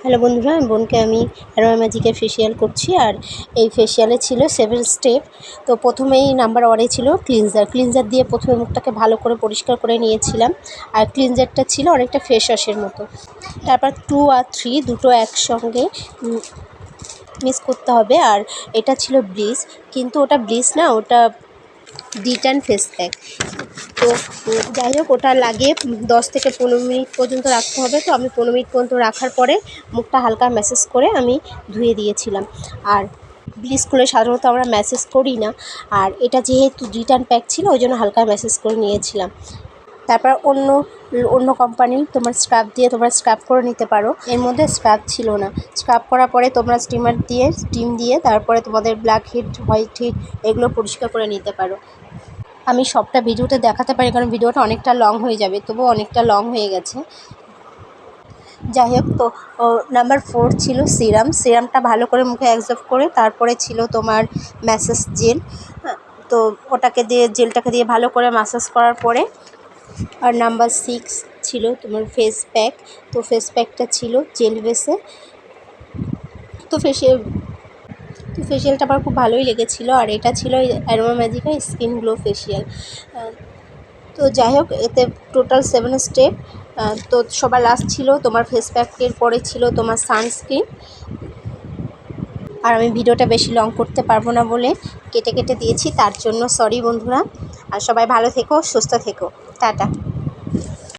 Hello বন্ধুরা, বোনকে আমি অ্যারোমা ম্যাজিকের ফেসিয়াল করছি। আর এই ফেসিয়ালে ছিল 7 স্টেপ। তো প্রথমেই নাম্বার 1 ছিল ক্লিনজার দিয়ে প্রথমে মুখটাকে ভালো করে পরিষ্কার করে নিয়েছিলাম। আর ক্লিনজারটা ছিল অনেকটা ফেস ওয়াশের মতো। তারপর 2 আর 3 দুটো একসঙ্গে মিক্স করতে হবে। আর এটা ছিল ব্লিচ, কিন্তু ওটা ব্লিচ না, ওটা ডিট্যান ফেস প্যাক। তো যাই হোক, ওটা লাগিয়ে 10 থেকে 15 মিনিট পর্যন্ত রাখতে হবে। তো আমি 15 মিনিট পর্যন্ত রাখার পরে মুখটা হালকা ম্যাসেজ করে আমি ধুয়ে দিয়েছিলাম। আর ব্লিচ করলে সাধারণত আমরা ম্যাসেজ করি না, আর এটা যেহেতু রিটার্ন প্যাক ছিল ওই জন্য হালকা ম্যাসেজ করে নিয়েছিলাম। তারপর অন্য কোম্পানি তোমার স্ক্রাব দিয়ে তোমরা স্ক্রাব করে নিতে পারো। এর মধ্যে স্ক্রাব ছিল না। স্ক্রাব করার পরে তোমরা স্টিম দিয়ে তারপরে তোমাদের ব্ল্যাক হেড, হোয়াইট হেড এগুলো পরিষ্কার করে নিতে পারো। আমি সবটা ভিডিওতে দেখাতে পারি কারণ ভিডিওটা অনেকটা লং হয়ে যাবে, তবুও অনেকটা লং হয়ে গেছে। যাই হোক, তো নাম্বার 4 ছিল সিরামটা ভালো করে মুখে অ্যাবজর্ব করে তারপরে ছিল তোমার ম্যাসাজ জেল। তো জেলটাকে দিয়ে ভালো করে ম্যাসাজ করার পরে আর নাম্বার 6 ছিল তোমার ফেস প্যাক। তো ফেস প্যাকটা ছিল জেল বেসে। তো ফেসিয়ালটা আমার খুব ভালোই লেগেছিলো। আর এটা ছিল অ্যারোমা ম্যাজিকের স্কিন গ্লো ফেসিয়াল। তো যাই হোক, এতে টোটাল 7 স্টেপ। তো সবার লাস্ট ছিল তোমার ফেস প্যাকের পরে ছিল তোমার সানস্ক্রিন। আর আমি ভিডিওটা বেশি লং করতে পারবো না বলে কেটে দিয়েছি, তার জন্য সরি বন্ধুরা। আর সবাই ভালো থেকো, সুস্থ থেকো, টাটা।